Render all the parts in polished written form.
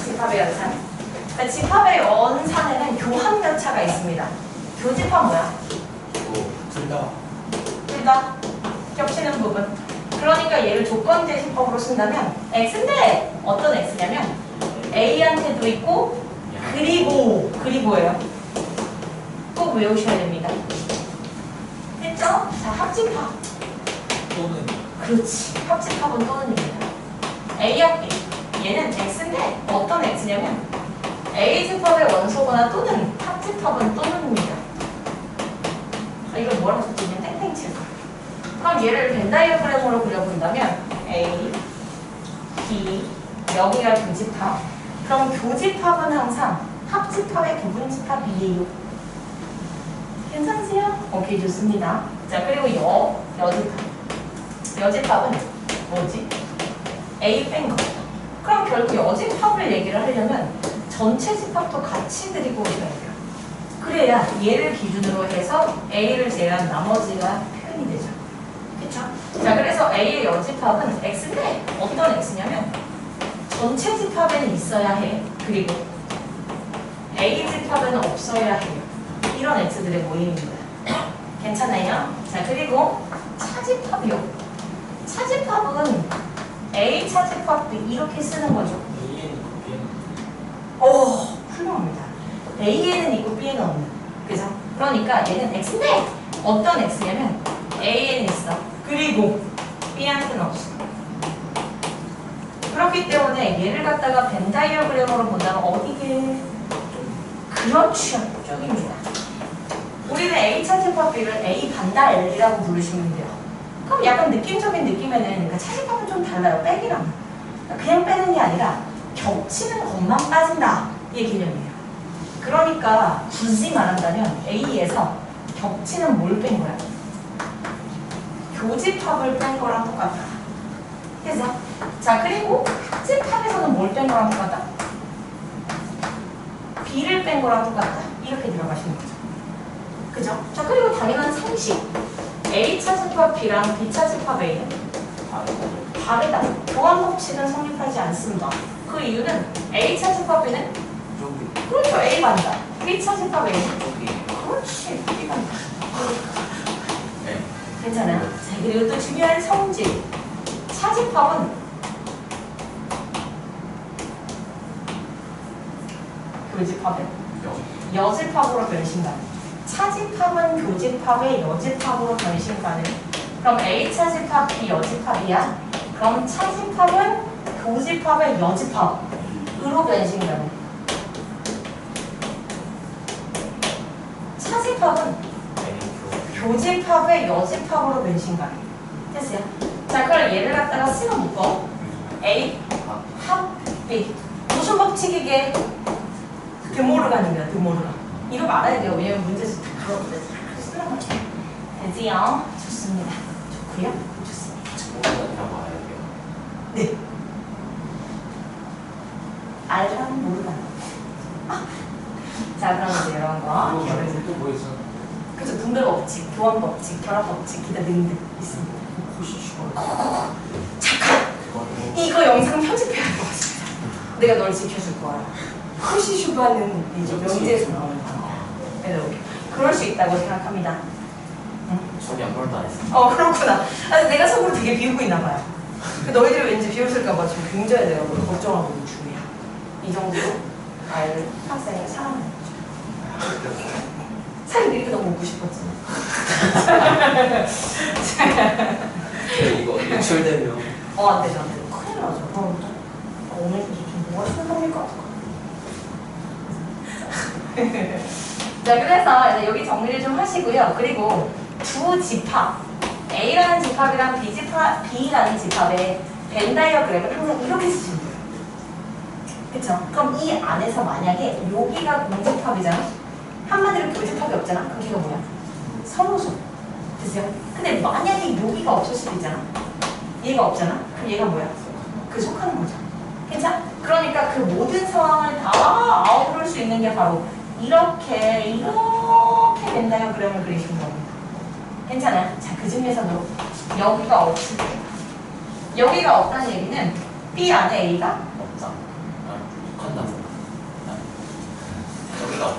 집합의 연산. 그러니까 집합의 원산에는 교합 몇 차가 있습니다. 교집합 뭐야? 둘 다 겹치는 부분. 그러니까 얘를 조건제시법으로 쓴다면 x인데 어떤 x냐면 a한테도 있고 그리고예요. 꼭 외우셔야 됩니다. 됐죠? 자, 합집합. 또는 그렇지. 합집합은 또는입니다. A합 얘는 x인데 어떤 x냐면 A집합의 원소거나 또는 합집합은 또는입니다. 이걸 뭐라고 썼냐면 땡땡칠. 그럼 얘를 벤 다이어그램으로 그려본다면 A, B, 여기가 교집합. 그럼 교집합은 항상 합집합의 부분집합이에요. 괜찮으세요? 오케이, 좋습니다. 자, 그리고 여집합. 여집합은 뭐지? A 뺀 거. 그럼 결국 여집합을 얘기를 하려면 전체 집합도 같이 드리고 오셔야 돼요. 그래야 얘를 기준으로 해서 A를 제외한 나머지가 표현이 되죠. 그쵸? 자, 그래서 A의 여집합은 X인데 어떤 X냐면 전체 집합에는 있어야 해. 그리고 A 집합에는 없어야 해요. 이런 X들의 모임입니다. 괜찮아요? 자, 그리고 차집합이요. 차집합은 A 차집합도 이렇게 쓰는 거죠. 훌륭합니다. A에는 있고 B에는 없는. 그죠? 그러니까 얘는 X인데 어떤 X냐면 A에는 있어. 그리고 B한테는 없어. 그렇기 때문에 얘를 갖다가 벤 다이어그램으로 본다면 어디게? 그렇죠. 쪽입니다. 우리는 A 차집합 B를 A 반다 L이라고 부르시면 돼요. 그럼 약간 느낌적인 느낌에는 그러니까 차집합은 좀 달라요. 빼기랑. 그냥 빼는 게 아니라 겹치는 것만 빠진다. 이게 개념이에요. 그러니까 굳이 말한다면 A에서 겹치는 뭘 뺀 거야? 교집합을 뺀 거랑 똑같다. 그래서 자, 그리고 합집합에서는 뭘 뺀 거랑 똑같다? B를 뺀 거랑 똑같다. 이렇게 들어가시는 거죠. 그죠? 자, 그리고 당연한 상식. A 차집합 B랑 B 차집합 A는 다르다. 교환 법칙은 성립하지 않습니다. 그 이유는 A 차집합 B는 그렇죠. A 반다. B 차집합 A는 그렇지. B 반다. 네. 괜찮아요? 자, 그리고 또 중요한 성질. 차집합은 교집합에 여집합으로 변신다. 차집합은 교집합의 여집합으로 변신가는. 그럼 A 차집합 B 여집합이야. 그럼 차집합은 교집합의 여집합으로 변신가는. 차집합은 교집합의 여집합으로 변신가는. 됐어요? 자, 그럼 얘를 갖다가 쓰고 묶어. A 합 B. 무슨 법칙이게? 드모르간입니다. 드모르간. 이거 말아야 돼요. 왜냐면 문제에서 다 그러거든. 되지요? 좋습니다. 좋고요. 좋습니다. 네. 알랑 모르간. 자, 그럼 이제 이런 거 기억해주세요. 또 뭐 있어? 그죠? 분배 법칙, 교환 법칙, 결합 법칙, 기타 등등 있습니다. 잠깐! 이거 영상 편집해야 할 것 같습니다. 내가 널 지켜줄 거야. 후시슈바는 이제 명제에서 나오는 단어야. 그럴 수 있다고 생각합니다. 응? 손이 한 번도 안 했어. 그렇구나. 아니, 내가 속으로 되게 비우고 있나 봐요. 너희들이 왠지 비웃을까봐 지금 굉장히 내가 걱정하고 있는 중이야. 이 정도로 아이를, 학생을 사랑하는 거죠. 사실 이렇게 너무 먹고 싶었지. 이거 유출되면 안 되죠, 안 돼. 큰일 나죠. 오늘 좀 뭐 하시는 겁니까? 자, 그래서 이제 여기 정리를 좀 하시고요. 그리고 두 집합, A라는 집합이랑 B라는 집합의 벤 다이어그램을 항상 이렇게 쓰시면 돼요. 그쵸? 그럼 이 안에서 만약에 여기가 공집합이잖아? 한마디로 교집합이 없잖아? 그럼 걔가 뭐야? 서로소. 됐어요? 근데 만약에 여기가 없을 수도 있잖아? 얘가 없잖아? 그럼 얘가 뭐야? 그 속하는 거죠. 괜찮아? 그러니까 그 모든 상황을 다 아우를 수 있는 게 바로 이렇게 벤 다이어그램을 그리시는 겁니다. 괜찮아요? 자, 그 중에서도 여기가 없을 때 여기가 없다는 얘기는 B 안에 A가 없다. 한다고. 여기가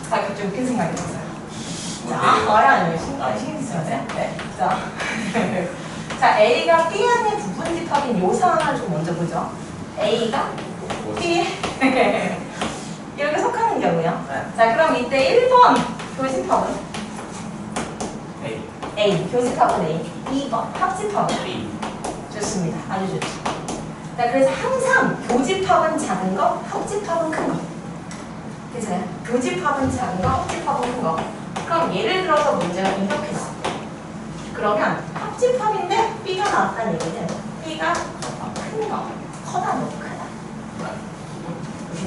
갑자기 웃긴 생각이 들었어요. 자, 아니 신경 쓰셔야 돼. 네. 자, 자 A가 B 안에 부분집합인 요 상황을 좀 먼저 보죠. A가 B 이렇게 속하는 경우요. 자, 그럼 이때 1번 교집합은 A, 교집합은 A. 2번 합집합은 B. 좋습니다. 아주 좋죠. 자, 그래서 항상 교집합은 작은 거, 합집합은 큰 거. 괜찮아요? 교집합은 작은 거, 합집합은 큰 거. 그럼 예를 들어서 문제가 이렇게 나와. 그러면 합집합인데 B가 나왔다는 얘기는 B가 큰 거, 커다, 너무 크다.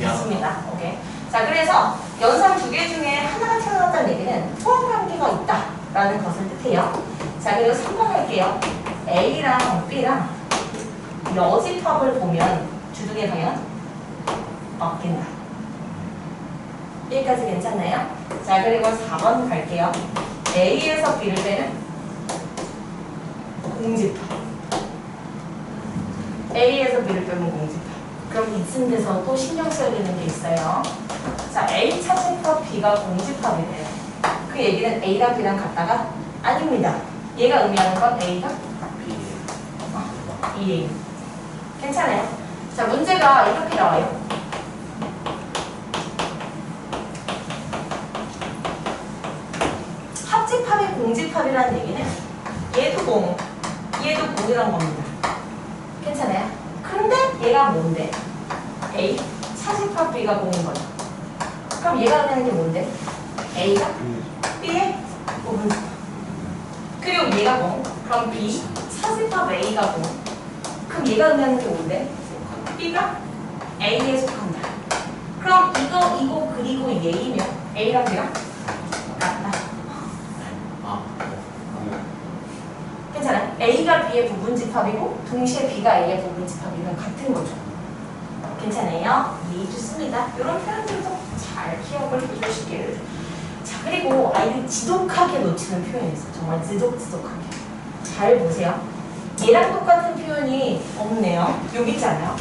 좋습니다. 오케이. 자, 그래서 연산 두 개 중에 하나가 태어났다는 얘기는 포함관계가 있다라는 것을 뜻해요. 자, 그리고 3번 할게요. A랑 B랑 여집합을 보면 주둥의 방향은 바뀐다. 여기까지 괜찮나요? 자, 그리고 4번 갈게요. A에서 B를 빼면 공집합. A에서 B를 빼면 공집합. 그럼 이쯤 돼서 또 신경 써야 되는 게 있어요. 자, A 차집합 B가 공집합이래요. 그 얘기는 A랑 B랑 같다가 아닙니다. 얘가 의미하는 건 A가 B. 괜찮아요? 자, 문제가 이렇게 나와요. 합집합이 공집합이라는 얘기는 얘도 공, 얘도 공이란 겁니다. 괜찮아요? 근데 얘가 뭔데? A, 차집합 B가 공인 거죠. 그럼 얘가 의미하는 게 뭔데? A가 B의 부분집합. 그리고 얘가 공, 그럼 B, 차집합 A가 공. 그럼 얘가 의미하는 게 뭔데? B가 A에 속한다. 그럼 이거 그리고 얘이면 A랑 B랑 같다. 괜찮아요? A가 B의 부분집합이고 동시에 B가 A의 부분집합이면 같은 거죠. 괜찮아요? 예, 좋습니다. 이런 표현들도 잘 기억을 해주시기를. 자, 그리고 아이들이 지독하게 놓치는 표현이 있어요. 정말 지독하게. 잘 보세요. 얘랑 똑같은 표현이 없네요. 여기 있잖아요.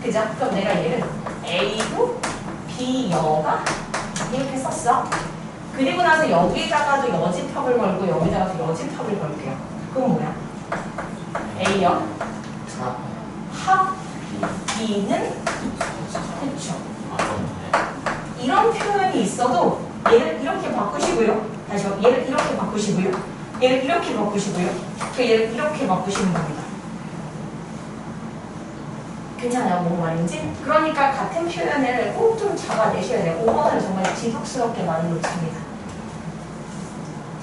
그죠? 그럼 내가 얘를 A고 B여가 이렇게 썼어. 그리고 나서 여기다가도 여집합을 걸고 여기다가도 여집합을 걸게요. 그건 뭐야? A여 합 B는 그쵸. 이런 표현이 있어도 얘를 이렇게 바꾸시고요. 다시요. 얘를 이렇게 바꾸시고요. 얘를 이렇게 바꾸시고요. 또 얘를 이렇게 바꾸시는 겁니다. 괜찮아요? 뭔 말인지? 그러니까 같은 표현을 꼭 좀 잡아내셔야 돼요. 5번은 정말 지독스럽게 많이 놓칩니다.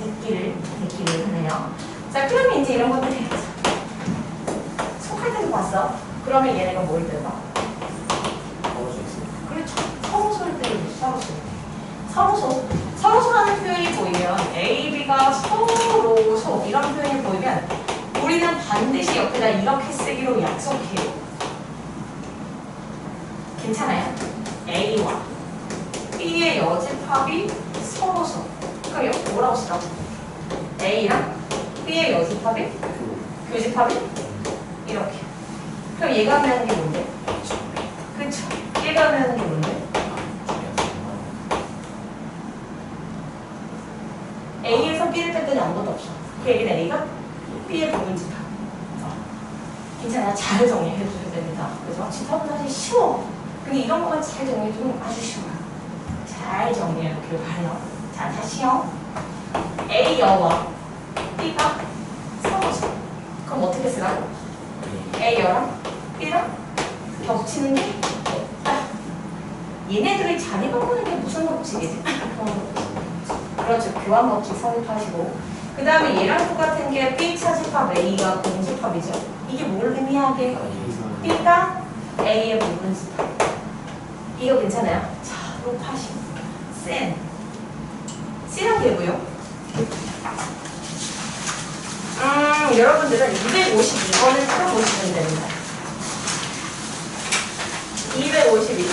듣기를 하네요. 자, 그러면 이제 이런 것들 해야죠. 속할 때도 봤어. 그러면 얘네가 뭘 들어? 그렇죠. 서로소를 때리고 서로소라는 표현이 보이면 A, B가 서로소 이런 표현이 보이면 우리는 반드시 옆에다 이렇게 쓰기로 약속해요. 괜찮아요? A와 B의 여집합이 서로소. 그럼 여기 뭐라고 쓰라고? A랑 B의 여집합이 교집합이 이렇게. 그럼 얘가 의미하는 게 뭔데? 그쵸? 얘가 의미하는 게 뭔데? A에서 B를 뺐더니 아무것도 없어. 그 얘기는 A가 B의 부분집합. 괜찮아요? 잘 정리해 주셔야 됩니다. 그래서 집합은 사실 쉬워. 근데 이런 것만 잘 정리해주면 아주 쉬워요. 잘 정리해 놓기를 바래요. 자, 다시요. A여와 B가 서로서. 그럼 어떻게 쓰라고? A여랑 B랑 겹치는 게 없다. 얘네들이 자리 바꾸는 게 무슨 법칙이지? 그렇죠. 교환 법칙 성립하시고. 그 다음에 얘랑 똑같은 게 B 차집합 A가 공집합이죠. 이게 뭘 의미하게? B가 A의 부분집합. 이거 괜찮아요? 자, 롭하시. 센. C랑 개고요. 여러분들은 252번을 찾아보시면 됩니다. 252번.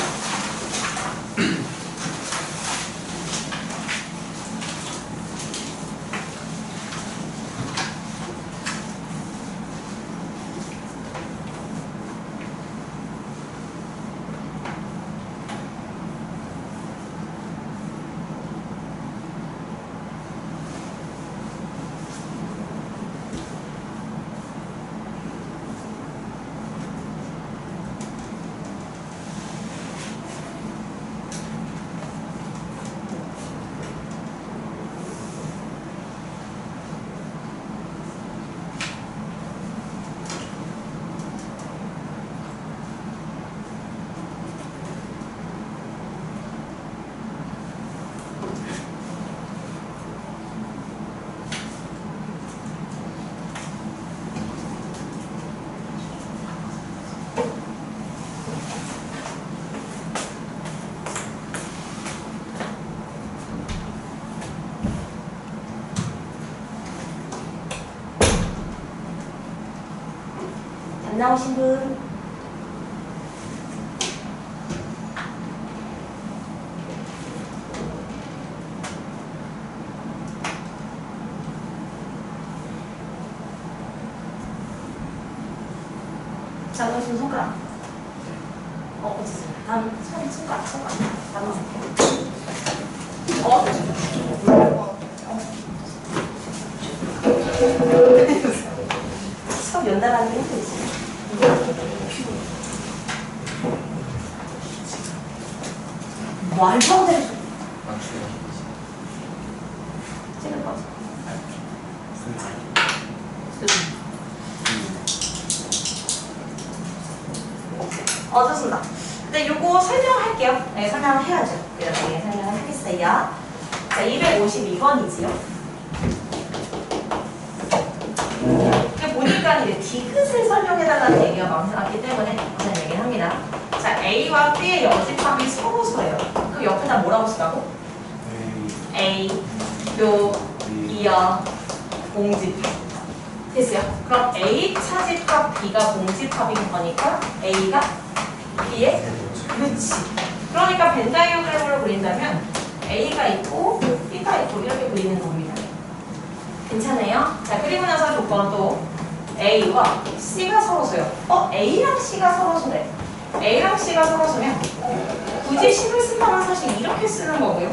나오신 분? 자, 나오신 손가락. 어딨어? 다음 손가락. 다음 수업 연달아는 게 힘들지. 말도 안 되는 소리. 찍을 거지. 좋습니다. 근데 요거 설명할게요. 네, 설명을 해야죠. 이렇게 설명을 하겠어요. 자, 252번이지요. 보니까 이제 디귿을 설명해달라는 얘기가 많았기 때문에 그런 얘기를 합니다. 자, A와 B의 여집합이 서로서예요. 그 옆에다 뭐라고 쓰라고? A, 요, 이어, 공집합. 됐어요? 그럼 A 차집합 B가 공집합인 거니까 A가 B의 그렇지. 그러니까 벤 다이어그램으로 그린다면 A가 있고 B가 있고 이렇게 그리는 겁니다. 괜찮아요? 자, 그리고 나서 조건 또 A와 C가 서로서요. A랑 C가 서로서래. A랑 C가 서로서면 굳이 식을 쓴다면 사실 이렇게 쓰는 거고요.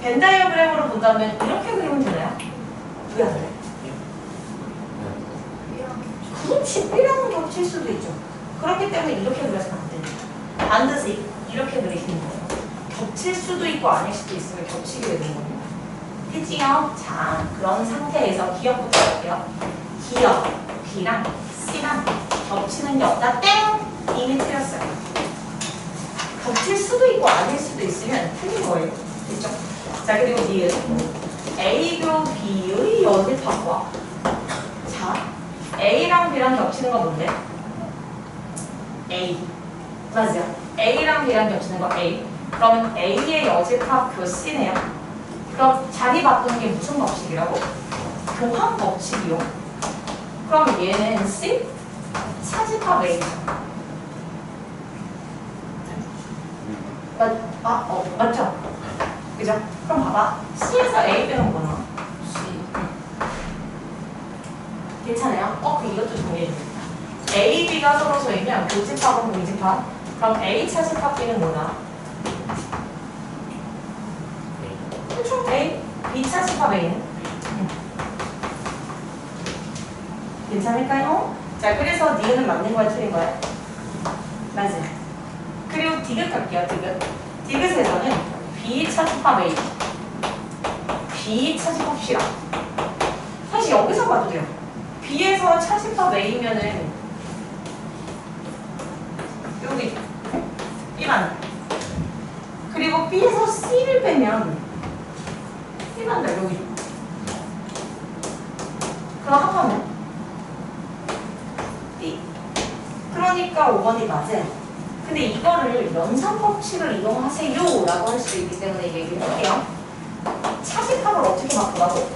벤 다이어그램으로 본다면 이렇게 그리면 되나요? 왜 안 돼? 그렇지. B랑은 겹칠 수도 있죠. 그렇기 때문에 이렇게 그려서는 안 됩니다. 반드시 이렇게 그리시는 거예요. 겹칠 수도 있고 아닐 수도 있으면 겹치게 되는 겁니다. 됐지요? 자, 그런 상태에서 기억부터 할게요. 기억, B랑 C랑 겹치는 게 없다. 땡! 이미 틀렸어요. 겹칠 수도 있고 아닐 수도 있으면 틀린 거예요. 됐죠? 자, 그리고 니은 A교 B의 여집합과 자, A랑 B랑 겹치는 거 뭔데? A. 맞아요. A랑 B랑 겹치는 거 A. 그러면 A의 여집합 교 C네요. 그럼 자리 바꾸는 게 무슨 법칙이라고? 교환 법칙이요. 그럼 얘는 C? 차집합 A죠. 맞죠? 그죠? 그럼 봐봐. C에서 A 빼면 뭐 나와? 괜찮아요? 그럼 이것도 정리해줍니다. A, B가 서로서이면 교집합은 공집합. 그럼 A 차집합 B는 뭐나? 그렇죠? A, B 차집합 A는? 괜찮을까요? 자, 그래서 니은은 맞는 거야, 틀린 거야? 맞아요. 그리고 디귿 갈게요, 디귿. 디귿에서는 B 차집합 A, B 차집합 C라. 사실 여기서 봐도 돼요. B에서 차집합 A면은 여기 B만. 그리고 B에서 C를 빼면 C만 다 여기. 그럼 합하면 B. 그러니까 5번이 맞아요. 근데 이거를 연산 법칙을 이용하세요 라고 할 수 있기 때문에 얘기를 할게요. 차집합을 어떻게 바꾸라고?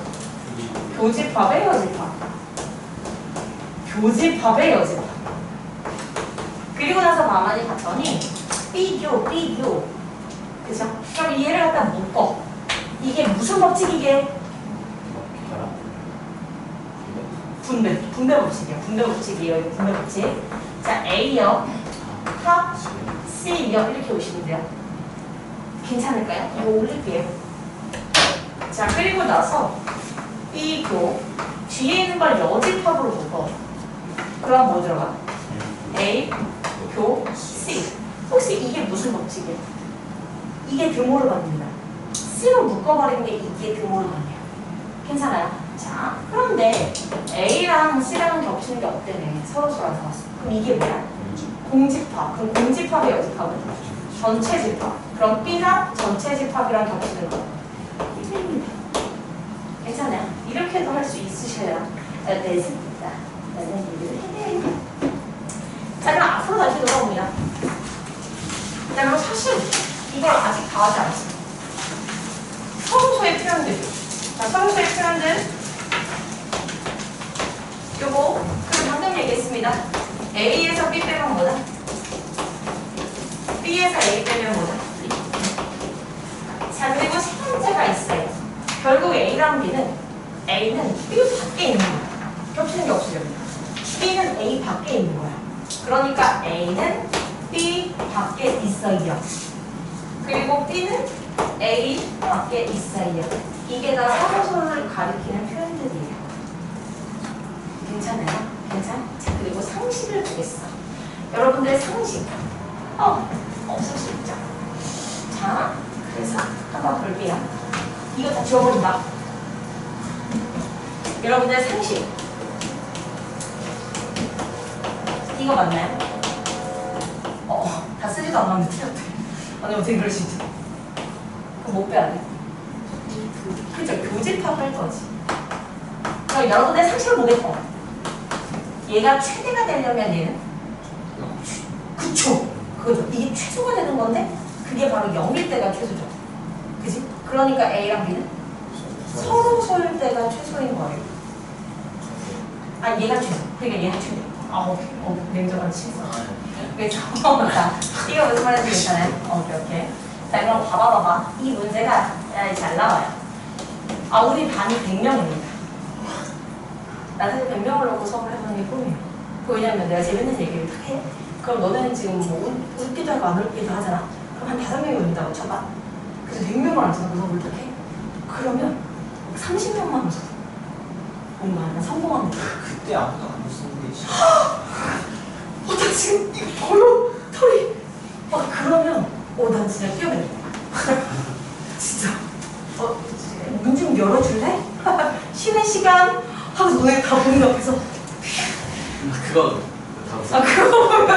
교집합의 여집합. 교집합의 여집합. 그리고 나서 가만히 봤더니 B교. 그죠? 그럼 얘를 갖다 묶어. 이게 무슨 법칙이게? 분배 법칙이에요. 분배 법칙이에요. 분배 법칙. 자, A요. 합 C요. 이렇게 오시면 돼요. 괜찮을까요? 이거 올릴게요. 자, 그리고 나서 B교 뒤에 있는 걸 여집합으로 묶어. 그럼 뭐 들어가? A, 교, C. 혹시 이게 무슨 법칙이에요? 이게 드모를 받습니다. C로 묶어버리는 게 이게 드모를 받네요. 괜찮아요? 자, 그런데 A랑 C랑 겹치는 게 없대네. 서로서로 안 나왔어. 그럼 이게 뭐야? 공집합. 그럼 공집합의 여집합은? 전체 집합. 그럼 B랑 전체 집합이랑 겹치는 거. 괜찮아요? 이렇게도 할 수 있으셔야 되십니다. 라는 얘기를 해요. 자, 그럼 앞으로 다시 돌아옵니다. 자, 그럼 사실 이걸 아직 다 하지 않았어요. 서로서의 표현들. 자, 서로서의 표현들. 요거, 그리고 방금 얘기했습니다. 봅시다. A에서 B 빼면 뭐다? B에서 A 빼면 뭐다? 자, 그리고 세 문제가 있어요. 결국 A랑 A는 B 밖에 있는 거야. 겹치는 게 없어요. B는 A 밖에 있는 거야. 그러니까 A는 B 밖에 있어요. 그리고 B는 A 밖에 있어요. 이게 다 사고서를 가리키는 표현들이에요. 괜찮아요? 괜찮아? 자, 그리고 상식을 보겠어. 여러분들의 상식. 없을 수 있죠. 자, 그래서 한번 볼게요. 이거 다 지워버린다. 여러분들의 상식. 이거 맞나요? 다 쓰지도 않았는데 틀렸대. 아니, 어떻게 그럴 수 있지? 그럼 못 빼야 돼. 그죠? 교집합을 할 거지. 그럼 여러분들의 상식을 보겠어. 얘가 최대가 되려면 얘는? 그쵸? 그거죠. 이게 최소가 되는 건데 그게 바로 0일 때가 최소죠. 그지? 그러니까 A랑 B는 서로 소일 때가 최소인 거예요. 아, 얘가 최소. 그러니까 얘가 최소. 냉정한 친구. 그래서 이거 무슨 말인지 괜찮아요? 오케이. 자, 그럼 봐봐. 이 문제가 잘 나와요. 우리 반이 100명입니다. 나 사실 100명을 놓고 수업을 해보는 게 꿈이에요. 왜냐면 내가 재밌는 얘기를 해. 그럼 너네는 지금 뭐 웃기도 하고 안 웃기도 하잖아. 그럼 한 5명이 온다고 쳐봐. 그래서 100명을 안 쳐서 그 수업을 또 해. 그러면 30명만 웃어. 뭔가 나 성공한 거야. 그때 아무도 안 웃는 게 진짜. 나 지금 이거 벌어 털이. 그러면 난 진짜 뛰어내려. 진짜. 문 좀 열어줄래? 쉬는 시간 하면서 너네 다 보는 앞에서. 그거 다 웃어. 그거 보면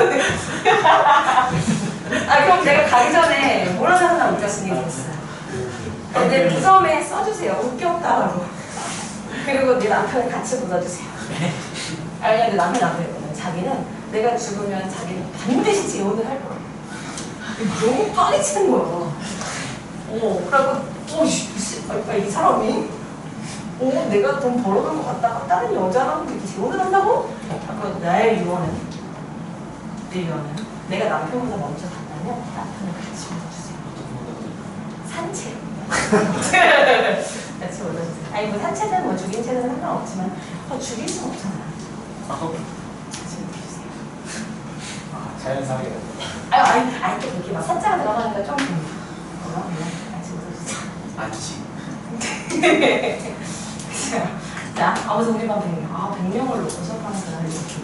그럼 내가 가기 전에 뭐라도 하나 웃겼으니 좋겠어요. 내 무덤에 써주세요. 웃겼다고. 그리고 네 남편을 같이 묻어주세요. 왜냐면 내 남편이 안 그랬거든. 자기는 내가 죽으면 자기는 반드시 재혼을 할 거야. 너무 빠리치는 거야. 그래갖고 이 사람이 내가 돈 벌어놓은 것 같다가 다른 여자랑 이렇게 재혼을 한다고? 내 유언은 내가 남편보다 먼저 간다면 남편을 같이 묻어주세요. 산책. 같이 묻어주세요. 아니 뭐 산책은 뭐 죽인 채는 상관없지만 죽일 순 없잖아. 같이 묻어주세요. 자연사하게. 아니 또 그렇게 막 산자가 들어가니까 좀 같이 묻어주세요. 맞지. 자, 아무튼 우리 반 100명. 100명을 놓고 수업하는 사람이 이렇게.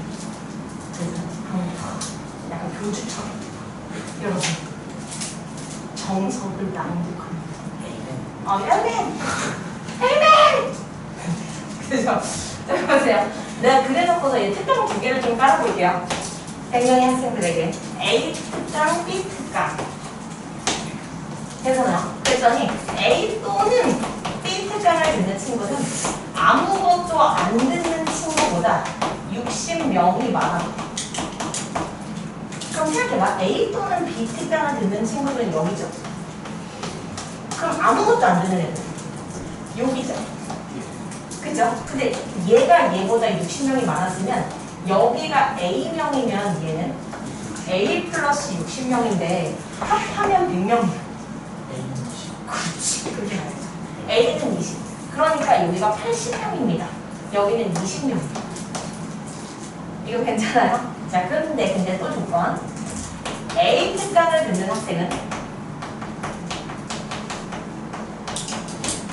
약간 교주처럼. 여러분, 정석을 낭독합니다. 에이멘! 그죠? 자, 보세요. 내가 그래놓고서 이 특강 2개를 좀 깔아볼게요. 100명의 학생들에게 A 특강, B 특강. 그랬더니 A 또는 B 특강을 듣는 친구는 아무것도 안 듣는 친구보다 60명이 많아. 그럼 생각해봐. A 또는 B 특강을 듣는 친구들은 여기죠. 그럼 아무것도 안 듣는 애들 여기죠. 그죠? 근데 얘가 얘보다 60명이 많았으면 여기가 A명이면 얘는 A 플러스 60명인데 합하면 100명이야. 그렇지. 그렇게 말이죠. A는 20. 그러니까 여기가 80명입니다. 여기는 20명입니다. 이거 괜찮아요? 자, 근데 또 조건. A 특강을 듣는 학생은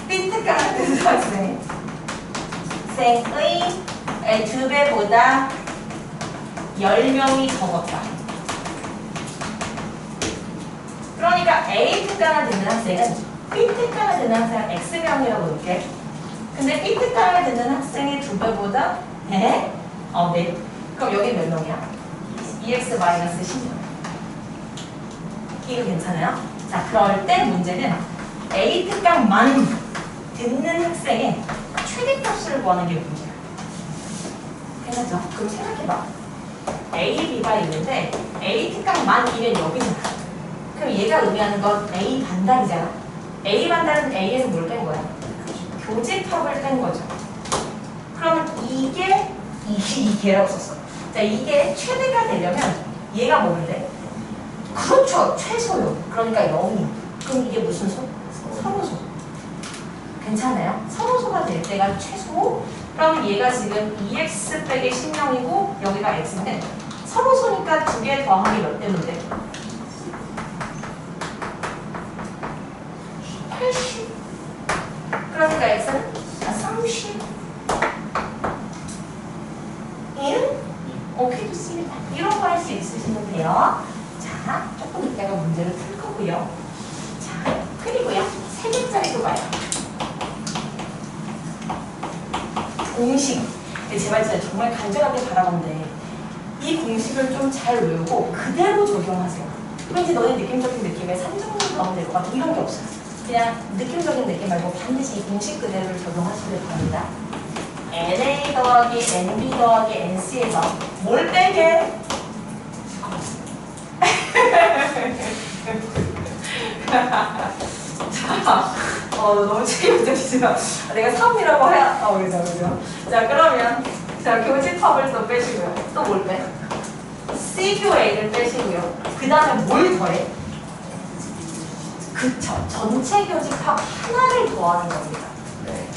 B 특강을 듣는 학생의 2배보다 10명이 적었다. 그러니까 A 특강을 듣는 학생은 B 특강을 듣는 학생은 X명이라고 볼게. 근데 B 특강을 듣는 학생의 2배보다 네? 그럼 여기 몇 명이야? 2x-10명. 이거 괜찮아요? 자, 그럴 때 문제는 A 특강만 듣는 학생의 최대값을 구하는 게 문제야. 괜찮죠? 그럼 생각해봐. A, B가 있는데 A 특강만이면 여기잖아. 그럼 얘가 의미하는 건 A 반달이잖아. A 반달은 A에서 뭘 뺀 거야? 교집합을 뺀 거죠. 그러면 이게 2개라고 썼어. 자, 이게 최대가 되려면 얘가 뭐인데? 그렇죠. 최소요. 그러니까 0이. 그럼 이게 무슨 소? 서로소. 괜찮아요? 서로소가 될 때가 최소. 그럼 얘가 지금 2x 빼기 10명이고 여기가 x인데 서로소니까 두 개 더하기 몇 대인데? 80. 그러니까 x는 30. 1? 오케이, 좋습니다. 이런 거 할 수 있으시면 돼요. 자, 조금 이따가 문제를 풀 거고요. 자, 그리고요. 3개짜리도 봐요. 공식. 제발 진짜 정말 간절하게 바라는데 이 공식을 좀 잘 외우고 그대로 적용하세요. 왠지 너네 느낌적인 느낌에 3정도 나오면 될 것 같아. 이런 게 없어요. 그냥 느낌적인 느낌 말고 반드시 이 공식 그대로를 적용하시길 바랍니다. NA 더하기 NB 더하기 NC에서 뭘 빼게? 자, 너무 책임지지만 내가 3이라고 해야 그죠. 자, 그러면 자, 교집합을 또 빼시고요. 또 뭘 빼? C교A를 빼시고요. 그 다음에 뭘 더해? 그쵸. 전체 교집합 하나를 더하는 겁니다. 네.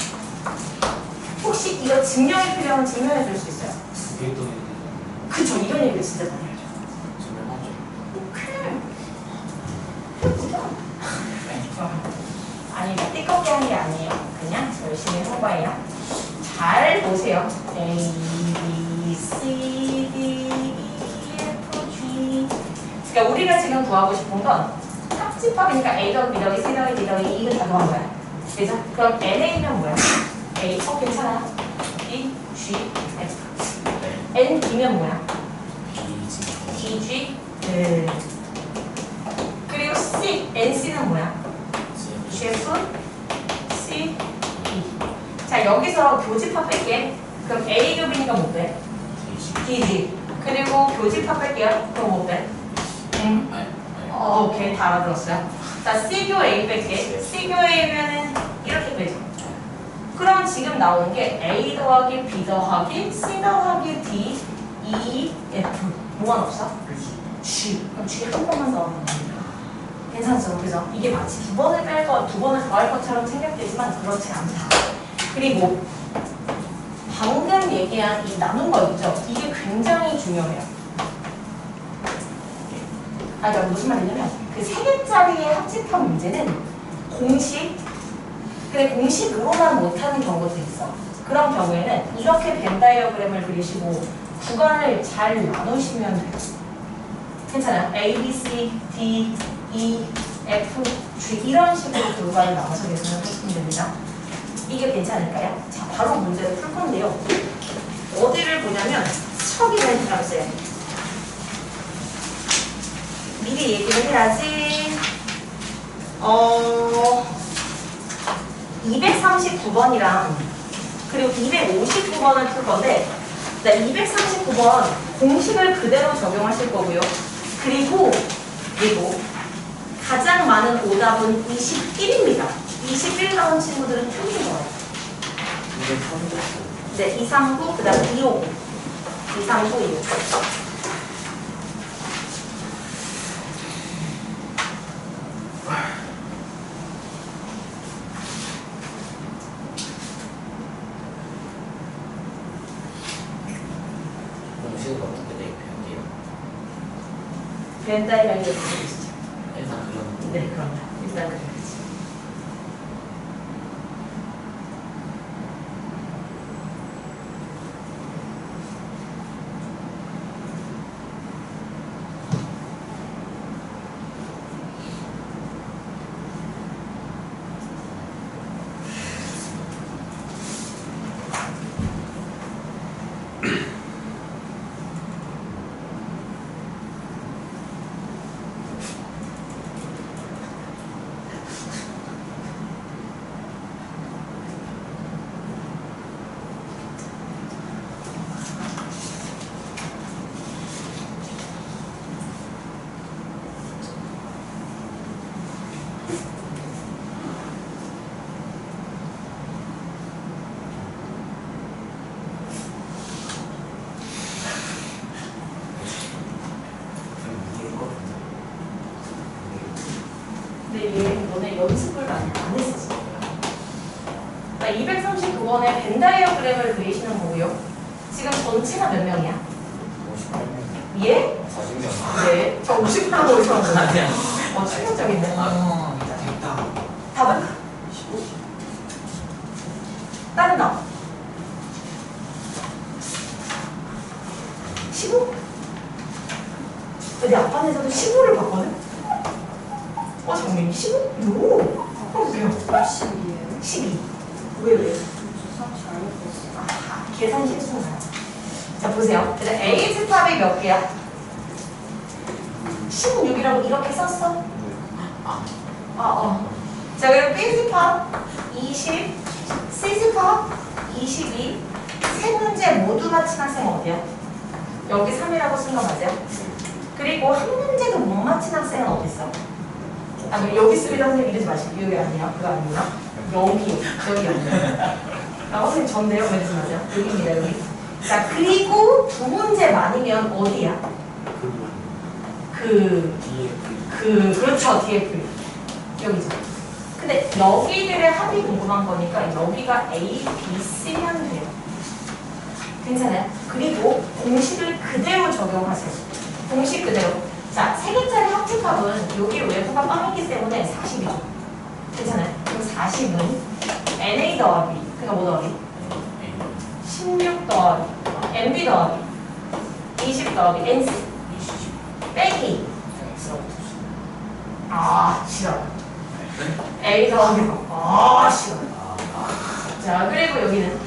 혹시 이거 증명이 필요하면 증명해 줄 수 있어요? 두개 또 그쵸. 이런 얘기 진짜 많이 하죠. 증명하죠. 아니, 띠껍게 한 게 아니에요. 그냥 열심히 한 거예요. 잘 보세요. A, B, C, D, E, F, G. 그러니까 우리가 지금 구하고 싶은 건 합집합이니까 A 더하기 B 더하기 C 더하기 D 더하기 이거 다 구한 거야. 그래서 그럼 NA는 뭐야? A, 괜찮아요? B, G, F. N, B면 뭐야? D, G, 그리고 C, NC는 뭐야? GF, C, E. 자, 여기서 교집합 뺄게. 그럼 A 교비니까 못 빼? DG. 그리고 교집합 뺄게요. 그럼 못 빼? 오케이. 다 알아들었어요. 자, C교 A 뺄게. C교 A면은 이렇게 빼죠. 그럼 지금 나오는 게 A 더하기 B 더하기 C 더하기 D, E, F. 뭐가 없어? G. 그럼 G 한 번만 더 하면 됩니다. 괜찮죠? 그죠? 이게 마치 두 번을 더할 것처럼 생각되지만 그렇지 않다. 그리고 방금 얘기한 이 남은 거 있죠? 이게 굉장히 중요해요. 그러니까 무슨 말이냐면 그 3개짜리의 합집합 문제는 근데 공식으로만 못하는 경우도 있어. 그런 경우에는 이렇게 벤 다이어그램을 그리시고 구간을 잘 나누시면 돼요. 괜찮아요? A, B, C, D, E, F, G 이런 식으로 구간을 나눠서 계산을 하시면 됩니다. 이게 괜찮을까요? 자, 바로 문제를 풀 건데요. 어디를 보냐면 척이라는 값을 미리 얘기를 해야지. 239번이랑 그리고 259번을 풀 건데 239번 공식을 그대로 적용하실 거고요. 그리고 가장 많은 오답은 21입니다. 21 나온 친구들은 틀린 거예요. 네, 239, 그 다음 259. 239, 259. 공식은 어떻게 돼? 변기요? 벤다이라는 게 무슨 뜻이죠? 일단 그런 네, 그럼요. 일단 그래야지. 너네 연습을 많이 안 했었어. 239번에 벤 다이어그램을 그리시는 거고요. 지금 전체가 몇 명이야? 58명. 예? 40명. 네. 저 50% 보이시는 거예요. 아니야. 충격적인데. 됐다. 답은? 15? 다른 나. 15? 내 앞반에서도 15를 봤거든? 정민이 15? 오! 그럼 10이에요? 12. 왜? 수상 잘못했어. 계산 실수인가요? 자, 보세요. 이제 A 집합이 몇 개야? 16이라고 이렇게 썼어? 자, 그리고 B 집합 20, C 집합 22. 세 문제 모두 맞힌 학생 어디야? 여기 3이라고 쓴 거 맞아요? 그리고 한 문제도 못 맞힌 학생은 어디 있어? 여기 있습니다 선생님 이러지 마시고. 여기 아니야? 그거 아니구나? 여기 아니야? 선생님 전데요? 이러지 마세요. 여기입니다 여기. 자, 그리고 두 문제 많으면 어디야? 그렇죠. DF. 여기죠. 근데 여기들의 합이 궁금한 거니까 여기가 A, B, C면 돼요. 괜찮아요? 그리고 공식을 그대로 적용하세요. 공식 그대로. 자, 3개짜리 합집합은 여기 외부가 빵이기 때문에 40이죠. 괜찮아요? 그럼 40은 NA 더하기, 그러니까 뭐 더하기? 16 더하기, NB 더하기, 20 더하기, NC 빼기. 싫어. A 더하기, 싫어. 자, 그리고 여기는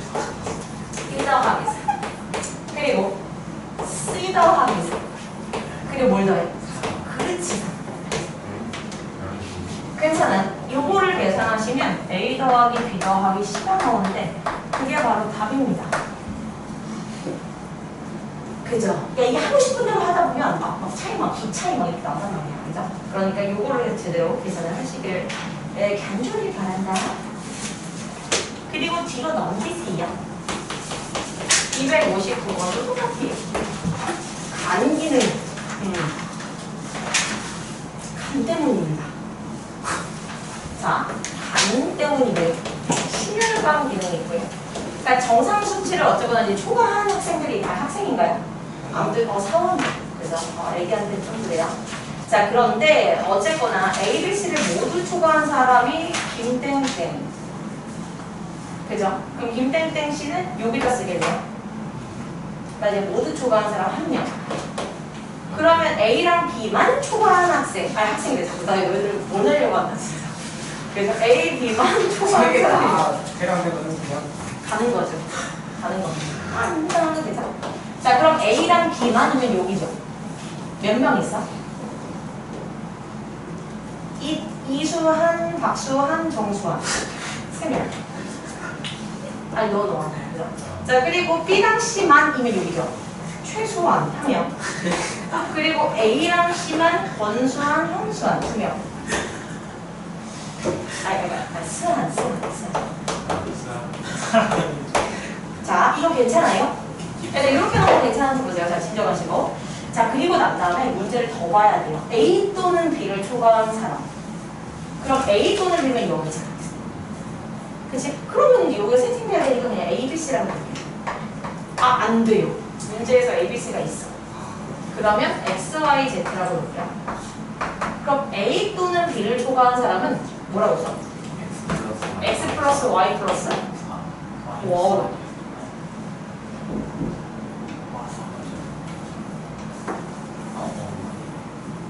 B 더하기 4. 그리고 C 더하기 4. 그리고 뭘 더해? 그렇지. 괜찮아. 요거를 계산하시면 A 더하기 B 더하기 C가 나오는데 그게 바로 답입니다. 그죠? 이게 하고 싶은 대로 하다 보면 막 차이 막 두 차이 막 이렇게 나온단 말이야. 그죠? 그러니까 요거를 제대로 계산을 하시길 간절히 바란다. 그리고 뒤로 넘기세요. 259번도 똑같아요. 간 기능. 간 때문입니다. 자, 간 때문이고요. 심혈관 기능이 있고요. 그러니까 정상 수치를 어쩌거나 이제 초과한 학생들이 다 학생인가요? 아무튼 사원. 그래서 애기한테 좀 그래요. 자, 그런데 어쨌거나 A, B, C를 모두 초과한 사람이 김땡땡. 그죠? 그럼 김땡땡 씨는 여기다 쓰겠네요. 그러니까 이제 모두 초과한 사람 1명. 그러면 A랑 B만 초과한 학생. 학생들 자꾸 나 너희들 보내려고 한다 진짜. 그래서 A, B만 초과한 사람. 해당되는 그냥 가는 거죠. 가는 겁니다. 한장하면 되죠. 자, 그럼 A랑 B만 하면 여기죠. 몇 명 있어? 이수한, 박수한, 정수한. 3명. 너. 그죠? 자, 그리고 B랑 C만이면 여기죠. 최소한 1명. 그리고 A랑 C만 권수한, 형수한 2명. 수한. 자, 이거 괜찮아요? 이렇게 나오면 괜찮은지 보세요. 자, 진정하시고. 자, 그리고 난 다음에 문제를 더 봐야 돼요. A 또는 B를 초과한 사람. 그럼 A 또는 B면 여기잖아. 그치? 그러면 이제 여기가 세팅돼야 되니까 그냥 A, B, C라고 할게요. 안 돼요. 문제에서 A, B, C가 있어. 그러면 X, Y, Z라고 볼게요. 그럼 A 또는 B를 초과한 사람은 뭐라고 써? X 플러스 Y 플러스 와우.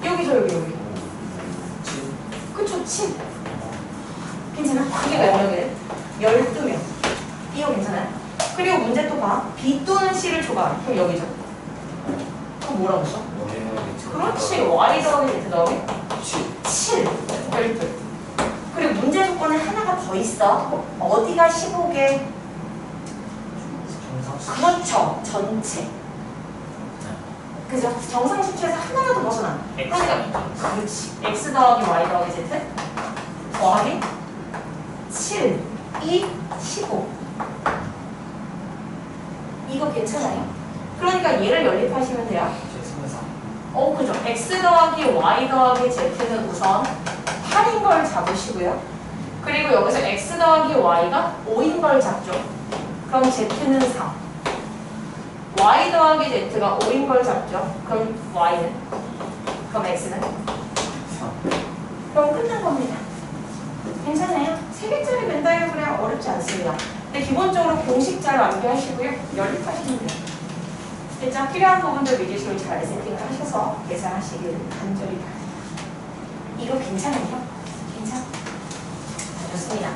여기죠, 여기. 그쵸, 7. 괜찮아? 그게 몇 명이래? 12명. 이거 괜찮아요? 그리고 문제 또 봐. B 또는 C를 초과해. 그럼 여기죠. 그럼 뭐라고 써? 그렇지. Y 더하기 Z 더하기 7. 12. 그리고 문제 조건에 하나가 더 있어. 어디가 15개? 그렇죠. 전체. 그죠? 정상 수치에서 하나라도 벗어나. 그러니까 그렇지. X 더하기 Y 더하기 Z 더하기 7, 2, 15. 이거 괜찮아요? 그러니까 얘를 연립하시면 돼요. 그죠? X 더하기 Y 더하기 Z는 우선 8인 걸 잡으시고요. 그리고 여기서 x 더하기 y가 5인 걸 잡죠. 그럼 z는 3. y 더하기 z가 5인 걸 잡죠. 그럼 y는? 그럼 x는? 3. 그럼 끝난 겁니다. 괜찮아요? 3개짜리 벤 다이어그램 어렵지 않습니다. 근데 기본적으로 공식 잘 암기하시고요. 연립하시면 돼요. 일단 필요한 부분들 미리수를 잘 세팅을 하셔서 계산하시길 간절히 바랍니다. 이거 괜찮아요? 괜찮아? 좋습니다.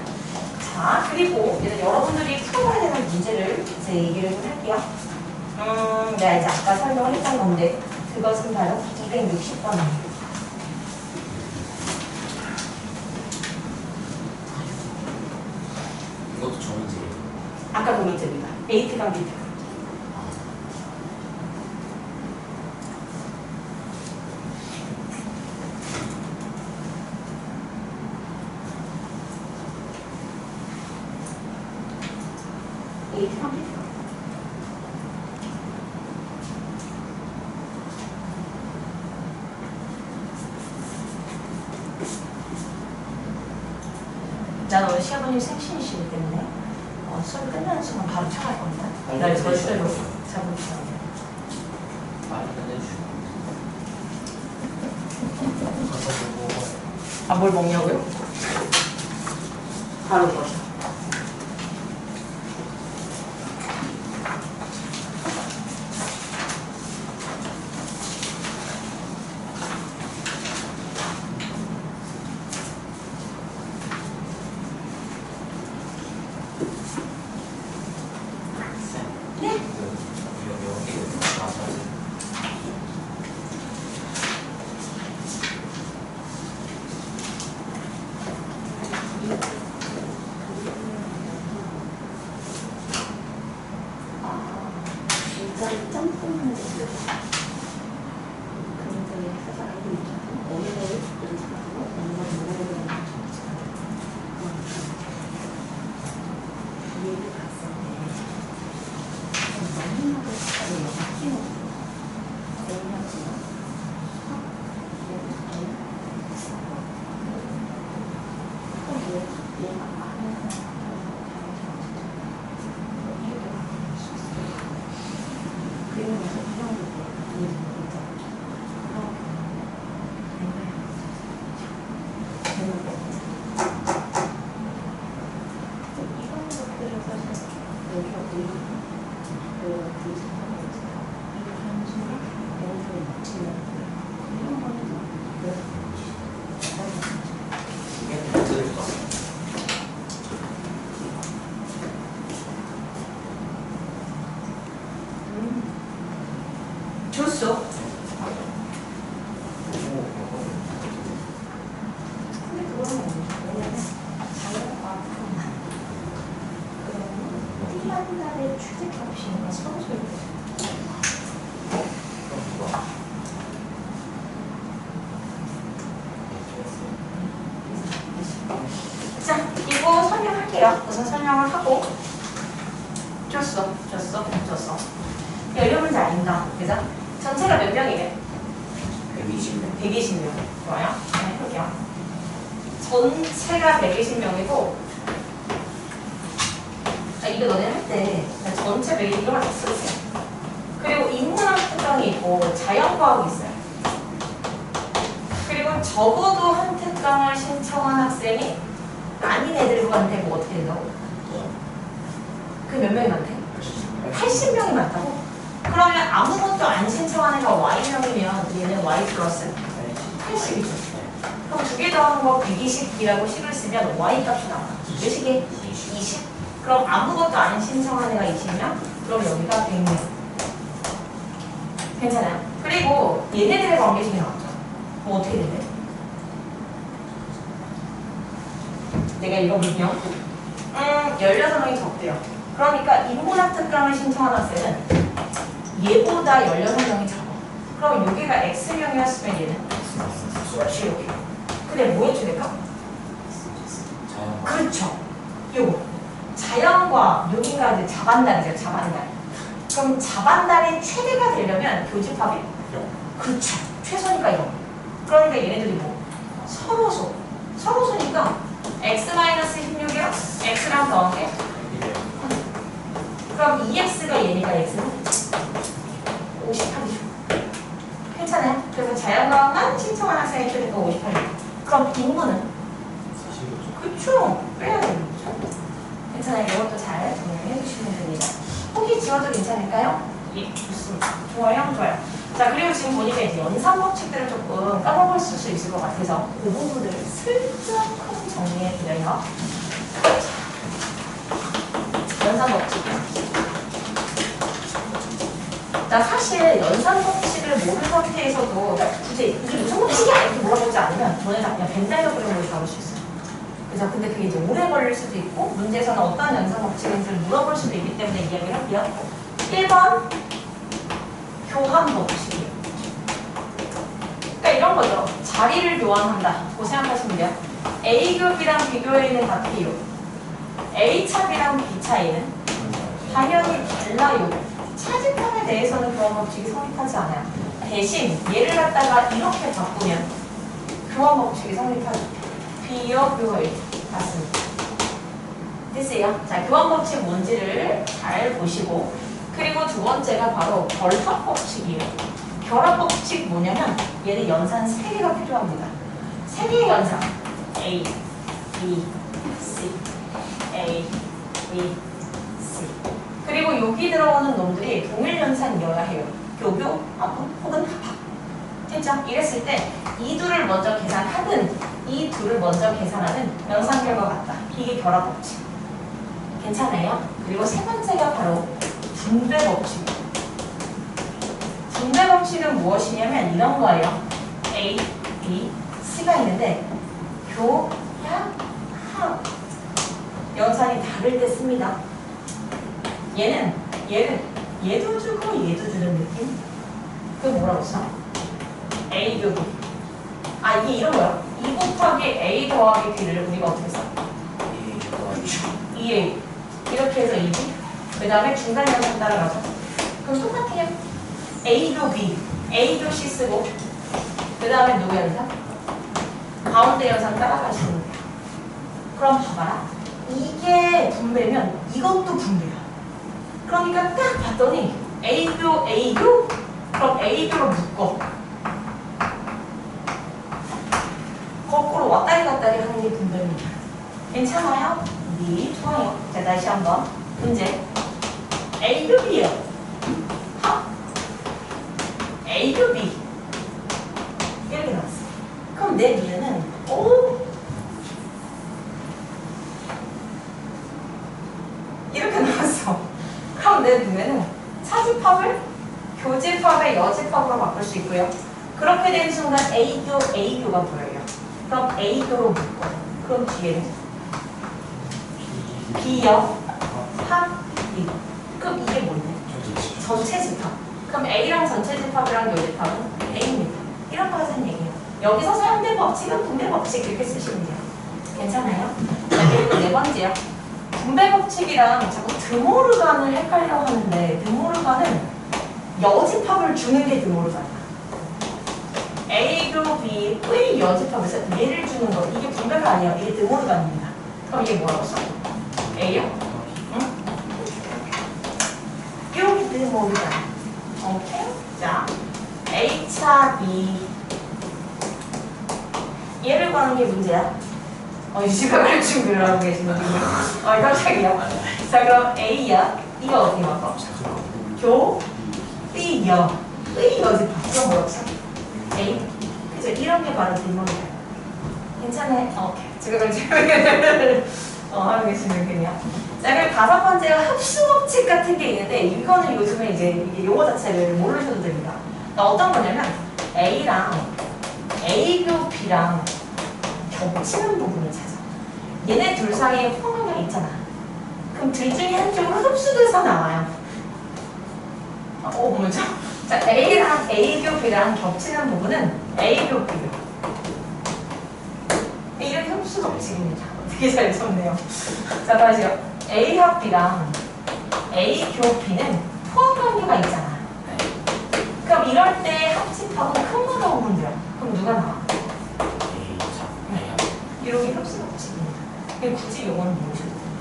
자, 그리고 이제 여러분들이 풀어야 되는 문제를 이제 얘기를 좀 할게요. 내가 이제 아까 설명했던 건데 그것은 바로 260번입니다. 이것도 정문제예요. 아까 그 문제입니다. A트강 B트강. A트강 B트강. 난 오늘 시아버님 생신이시기 때문에 수업 끝나는 순간 바로 청할 겁니다. 이날 절대로 잡으시면 안 돼요. 많이 끝내주시고. 가서 보고. 아, 뭘 먹냐고요? 바로 먹어. 네? 여기 나서. 일단 짬뽕을 했어요. 근데 살짝 알고 있잖아요. 어느 거를 연습하고 어느 거를 먹어보는 거 얘를 봤을 때 너무나도 색깔이 바뀌는 내려지나 얘가 많은 그림에서 이런 이런 것들을 사실 여기가 우리 그 디지털 이 단순한 연주에 맞추는 이런 거는 이게 들을까? 줬어. 근데 그거는 뭐냐면 자연과학만 그러면 1만 달의 최대값이 뭔가 서로서로 자, 이거 설명할게요. 우선 설명을 하고 줬어. 연료 문제 아닌가? 그죠? 전체가 몇 명이래? 120명. 120명. 좋아요. 네, 해볼게요. 전체가 120명이고, 이거 너네 할 때 전체 120명 이걸 다 쓰세요. 그리고 인문학 특강이 있고 자연과학이 있어요. 그리고 적어도 한 특강을 신청한 학생이 아닌 애들한테 뭐 어떻게 된다고? 그 몇 명이 많대? 80명이 많다고? 그러면 아무것도 안 신청한 애가 Y명이면 얘는 Y 플러스 80이죠. 그럼 두 개 더한 거 120이라고 식을 쓰면 Y 값이 나와. 몇 식이? 20. 그럼 아무것도 안 신청한 애가 20명? 그럼 여기가 100명. 괜찮아요? 그리고 얘네들의 관계식이 나왔죠. 뭐 어떻게 된대? 내가 읽어볼게요. 16명이 적대요. 그러니까 인문학 특강을 신청한 학생은 얘보다 16명이 적어. 그럼 여기가 X명이었으면 얘는 X명. 근데 뭐의 최대값? 그렇죠. 요거. 자연과 여기가 이제 자반달이죠. 자반달. 그럼 자반달이 최대가 되려면 교집합이 그렇죠. 최소니까 이거. 그런데 얘네들이 뭐 서로서 서로수니까 x-16이랑 x랑 더하게 그럼 2x가 얘니까 x는 58이죠. 괜찮아요? 그래서 자연과학만 신청한 학생이 틀리니까 58이죠. 그럼 인문은? 45죠. 그쵸? 빼야 되는 거죠. 괜찮아요. 이것도 잘 정리해 주시면 됩니다. 포기 지워도 괜찮을까요? 예, 좋습니다. 좋아요? 좋아요. 자, 그리고 지금 보니까 이제 연산 법칙들을 조금 까먹었을 수 있을 것 같아서 그 부분들을 슬쩍 정리해 드려요. 연산 법칙. 자, 사실 연산 법칙을 모르는 상태에서도 굳이 이게 무슨 법칙이야 이렇게 물어보지 않으면 너네가 그냥 벤달력 그림으로 잡을 수 있어요. 그래서 근데 그게 이제 오래 걸릴 수도 있고 문제에서는 어떤 연산 법칙인지를 물어볼 수도 있기 때문에 이야기를 할게요. 1번 교환 법칙이에요. 그러니까 이런 거죠. 자리를 교환한다고 생각하시면 돼요. A급이랑 비교해는 같아요. A차비랑 B차이는 당연히 달라요. 차집합에 대해서는 교환 법칙이 성립하지 않아요. 대신 얘를 갖다가 이렇게 바꾸면 교환 법칙이 성립하죠. 비교일 맞습니다. 됐어요? 자, 교환 법칙 뭔지를 잘 보시고 그리고 두 번째가 바로 결합 법칙이에요. 결합 법칙 뭐냐면 얘는 연산 3개가 필요합니다. 3개의 연산 A, B, C A, B, C 그리고 여기 들어오는 놈들이 동일 연산이어야 해요. 교교, 합분 혹은 합합. 됐죠? 이랬을 때 이 둘을 먼저 계산하든 이 둘을 먼저 계산하는 연산 결과 같다. 이게 결합 법칙. 괜찮아요? 그리고 세 번째가 바로 분배 법칙. 분배 법칙은 무엇이냐면 이런 거예요. A, B, C가 있는데 교, 합, 합. 연산이 다를 때 씁니다. 얘도 주고 얘도 주는 느낌? 그게 뭐라고 써? A 교비. 아, 이게 이런 거야. 2 곱하기 A 더하기 B를 우리가 어떻게 써? 2A. 이렇게 해서 2B. 그 다음에 중간 연산 따라가죠. 그럼 똑같아요. A도 B, A도 C 쓰고 그 다음에 누구 연산? 가운데 연산 따라가시면 돼요. 그럼 봐봐라. 이게 분배면 이것도 분배야. 그러니까 딱 봤더니 A도 A도 그럼 A도로 묶어. 거꾸로 왔다리 갔다리 하는 게 분배입니다. 괜찮아요? 네, 좋아요. 자, 다시 한번 문제. A도 B예요. A도 B 이렇게 나왔어. 그럼 내 미래는 이렇게 나왔어. 그럼 내 눈에는 차집합을 교집합의 여집합으로 바꿀 수 있고요. 그렇게 된 순간 A교, A교가 보여요. 그럼 A교로 묶어. 그럼 뒤에는 B요, 합, B. 그럼 이게 뭔데? 전체 집합. 그럼 A랑 전체 집합이랑 교집합은 A입니다. 이런 거 하자는 얘기예요. 여기서 사용된 법칙은 분배 법칙 이렇게 쓰시면 돼요. 괜찮아요? 자, 그리고 네 번째요. 분배 법칙이랑 자꾸 드모르간을 헷갈려 하는데 드모르간은 여집합을 주는 게 드모르간이야. A교 B의 여집합에서 얘를 주는 거 이게 분배가 아니에요. 이게 드모르간입니다. 그럼 이게 뭐라고 써? A요? 응? 이렇게 드모르간. 오케이? 자, A차 B 얘를 구하는 게 문제야. 집에 준비를 하고 계시는 분들. 깜짝이야. 자, 그럼 A야. 이거 어떻게 바꿔? 교, B여. 의 여집합. 그럼 뭐라고 써? A. 그죠? 이런 게 바로 뒷머리야. 괜찮아요? 오케이. 지금 하고 계시는 분이야. 자, 그리고 다섯 번째가 흡수법칙 같은 게 있는데 이거는 요즘에 이제 이게 용어 자체를 모르셔도 됩니다. 그러니까 어떤 거냐면 A랑 A교 B랑 겹치는 부분을 찾아. 얘네 둘 사이에 포함이 있잖아. 그럼 둘 중에 한쪽으로 흡수돼서 나와요. 뭐죠? 자, A랑 A교 B랑 겹치는 부분은 A교 B교. 이런 흡수 법칙입니다. 되게 잘 적네요. 자, 다시요. A 합 B랑 A교 B는 포함 관계가 있잖아. 그럼 이럴 때 합집합은 큰 거로 오면 돼요. 그럼 누가 나와? 근데 굳이 요거는 모르셔도 됩니다.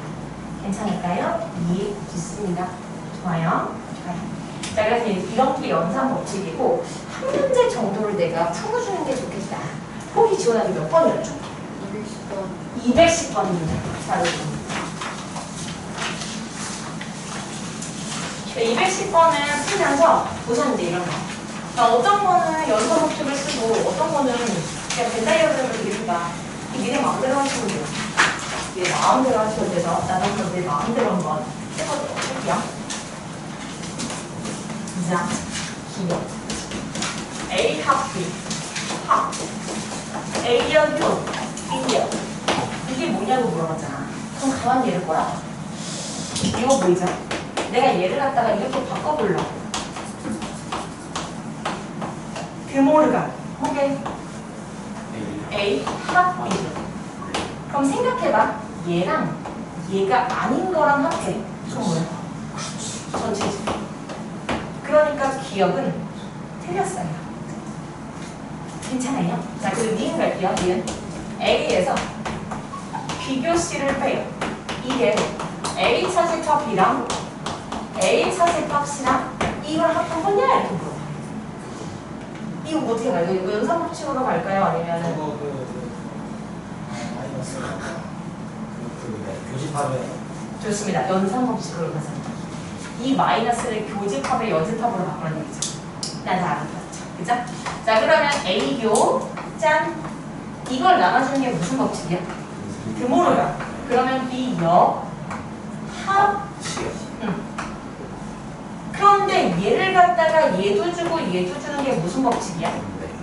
괜찮을까요? 예, 좋습니다. 좋아요. 자, 그래서 이런 게 연산 법칙이고 한 문제 정도를 내가 풀어주는 게 좋겠다. 포기 지원하기 몇 번이었죠? 210번. 210번입니다. 자, 여기. 210번은 풀면서 우선 이제 이런 거. 그러니까 어떤 거는 연산 법칙을 쓰고 어떤 거는 그냥 벤다이어그램을 그리니까 니네 마음대로 하시면 돼요. 내 마음대로 하셔도 돼서 나는 한번 내 마음대로 한번 해보도록 할게요. 자, 기억. A 합 B 합 A열 표 B열 이게 뭐냐고 물어봤잖아. 그럼 가만히 얘를 보라. 이거 보이죠? 내가 얘를 갖다가 이렇게 바꿔보려고. 드모르간 오케이. A 합 B. 그럼 생각해봐. 얘랑 얘가 아닌 거랑 합해. 그럼 뭐야? 전체지. 그러니까 기억은 틀렸어요. 괜찮아요? 자, 그리고 니은 갈게요. 니은. A에서 비교 C를 빼요. 이게 A 차지값 B랑 A 차지값 C랑 이걸 합한 거냐? 이렇게 물어봐요. 이거 뭐 어떻게 갈까요? 이거 연산법칙으로 갈까요? 아니면은 저거 마이너스 교집합에 좋습니다. 연산법칙으로 가서 이 마이너스를 교집합의 여집합으로 바꾸는 얘기죠. 난 다 알아들었죠. 그죠? 자, 그러면 A교 짠 이걸 나눠주는 게 무슨 법칙이야? 드모르간. 그러면 B여 합 그런데 얘를 갖다가 얘도 주고 얘도 주는 게 무슨 법칙이야?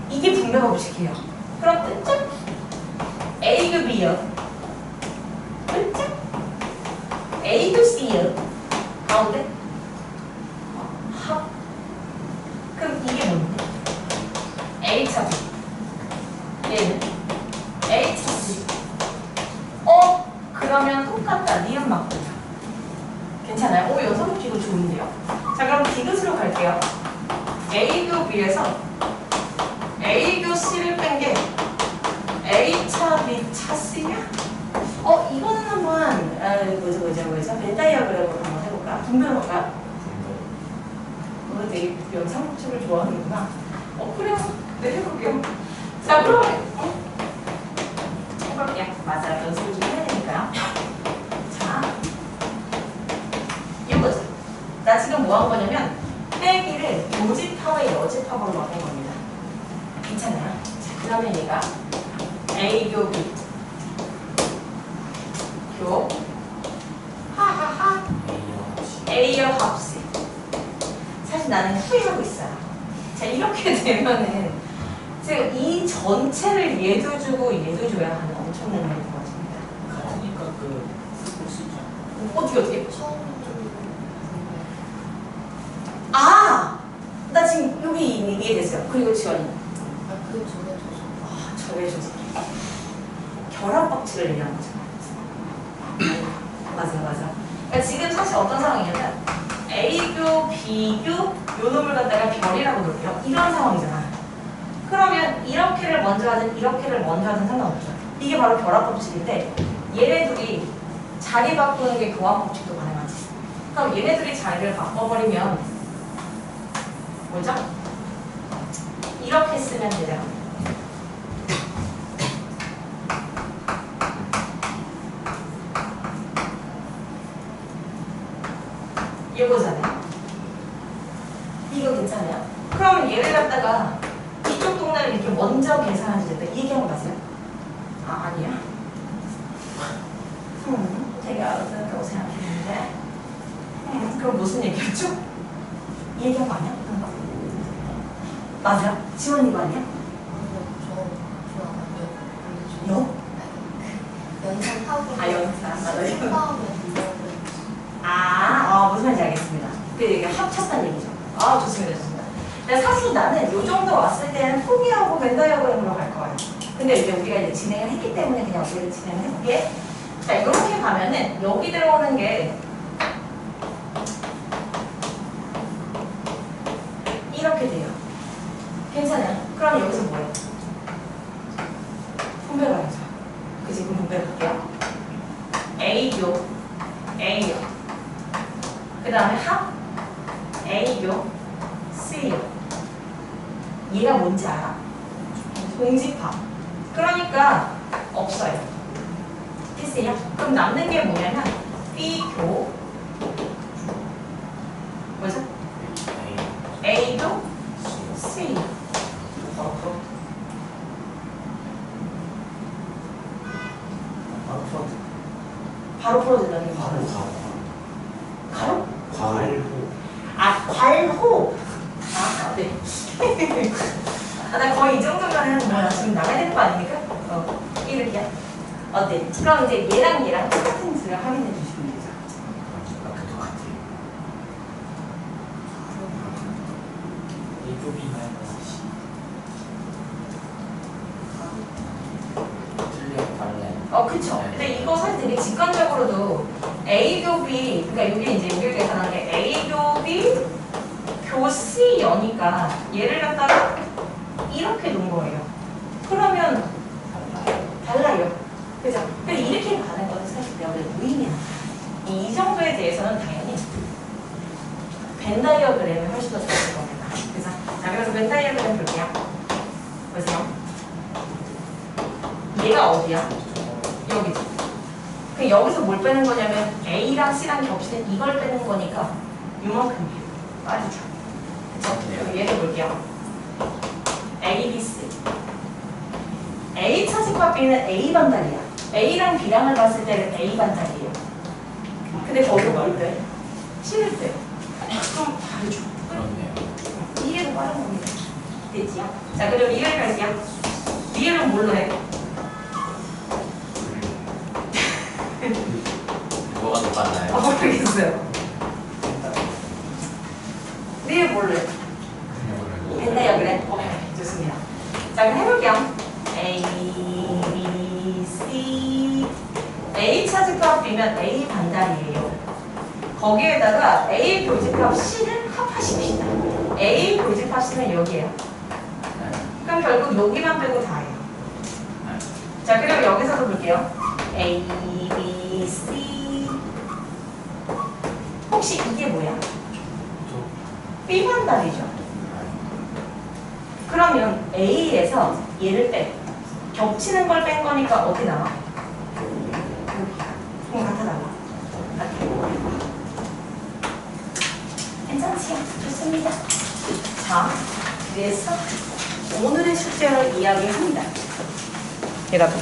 이게 분배 법칙이에요. 그럼 끝점 A교 B여 끝점 A교 C여 가운데 합. 그럼 이게 뭔데? A 차 B. 얘는 A 차 C. 그러면 똑같다. 니은 맞고. 괜찮아요? 연산법칙 이거 좋은데요? 자, 그럼 디귿으로 갈게요. A교 B에서 A교 C를 뺀 게 A 차 B 차 C냐? 이거는 한번 뭐죠? 벤다이어그램으로 한번 해볼까? 분배로 볼까요? 오늘 되게 연산법칙을 좋아하는구나. 그래요. 네, 해볼게요. 자, 그럼 해볼게요. 맞아요. 연습을 좀 해야 되니까요. 자, 이거죠. 나 지금 뭐 한 거냐면 빼기를 교집합의 여집합으로 바꾼 겁니다. 괜찮아요? 자, 그러면 얘가 A교 B 교 하하하 A여 합 C. 사실 나는 후회하고 있어요. 자, 이렇게 되면은 지금 이 전체를 얘도 주고 얘도 줘야 하는 엄청난 일이 벌어집니다. 같으니까 볼수 있죠. 어떻게? 처음 좀 나 지금 여기 이해됐어요. 그리고 지원이. 그 전에 저 저게 좀 결합 법칙을 얘기하는 거죠. 맞아. 그러니까 지금 사실 어떤 상황이냐면 A교, B교 요 놈을 갖다가 별이라고 놓을게요. 이런 상황이잖아. 그러면 이렇게를 먼저 하든 이렇게를 먼저 하든 상관없죠. 이게 바로 결합 법칙인데 얘네들이 자리 바꾸는 게 교합 법칙도 가능하지. 그럼 얘네들이 자리를 바꿔버리면 뭐죠? 이렇게 쓰면 되잖아. 이거잖아요. 이거 괜찮아요? 그러면 얘를 갖다가 이쪽 동네를 이렇게 먼저 계산하셔야 된다. 이 얘기한 거 맞아요? 아니야. 제가 어떻다고 생각했는데. 그럼 무슨 얘기였죠? 이 얘기한 거 아니야? 맞아요? 지원 이거 아니야? 요? 연산하고 연산. 맞아요. 처음에 무슨 말인지 알겠습니다. 이게 합쳤다는 얘기죠. 좋습니다. 근데 사실 나는 요 정도 왔을 때는 포기하고 벤다이어그램으로 갈 거예요. 근데 이제 우리가 이제 진행을 했기 때문에 그냥 우리가 진행을 해볼게. 자, 이렇게 가면은 여기 들어오는 게 이렇게 돼요. 괜찮아요? 그럼 여기서 뭐예요? 분배를 하죠. 그치? 그럼 분배를 할게요. A교 A요. 그 다음에 합 A교 C요. 얘가 뭔지 알아? 공집합. 그러니까 없어요. 됐어요? 그럼 남는 게 뭐냐면 B교 뭐죠? A교 C. 바로 풀어준다는 게 바로 가로? 아, 괄호. 아, 네. 아, 나 거의 이 정도면 하는 거야. 지금 나가야 되는 거 아닙니까? 이렇게야. 어때? 그럼 이제 얘랑 똑같은 수를 확인해 주시면 되죠. A급이 마이너스 C. 그쵸. 근데 이거 사실 되게 직관적으로도 A교비, 그러니까 이게 이제 여기 계산한 게 A교비 교시 여니까 얘를 갖다가 이렇게 놓은 거예요. 그러면 달라요. 그죠? 근데 이렇게 가는 거는 사실 내가 무의미야. 이 정도에 대해서는 당연히 벤 다이어그램이 훨씬 더 좋을 겁니다. 그죠? 자, 그래서 벤 다이어그램 볼게요. 보세요. 얘가 어디야? 여기죠. 그럼 여기서 뭘 빼는 거냐면 A랑 C랑 겹치는 이걸 빼는 거니까 이만큼이에요. 빠지죠. 그쵸? 그럼 얘를 볼게요. A, B, C. A 차집합 B는 A 반달이야. A랑 B랑을 봤을 때는 A 반달이에요. 근데 거기서 뭘 빼? C를 빼요. 그럼 다르죠. 이게 더 빠른 겁니다. 됐지요? 자, 그럼 이해를 갈게요. 이해는 뭘로 해? 뭐가 더 빨라요? 모르겠어요. 이해 뭘로 해? 했나요, 그래? 좋습니다. 자, 그럼 해볼게요. A, B, C. A 차집합 B면 A 반달이에요. 거기에다가 A 교집합 C를 합하십시다. A 교집합 C는 여기에요. 그럼 결국 여기만 빼고 다예요. 자, 그럼 여기서도 볼게요. A, B, C. 혹시 이게 뭐야? B 반달이죠. 그러면 A에서 얘를 빼. 겹치는 걸 뺀 거니까 어디 나와? 여기. 그럼 갖다 달라. 괜찮지요? 좋습니다. 자, 그래서 오늘의 숙제를 이야기합니다. 여러분.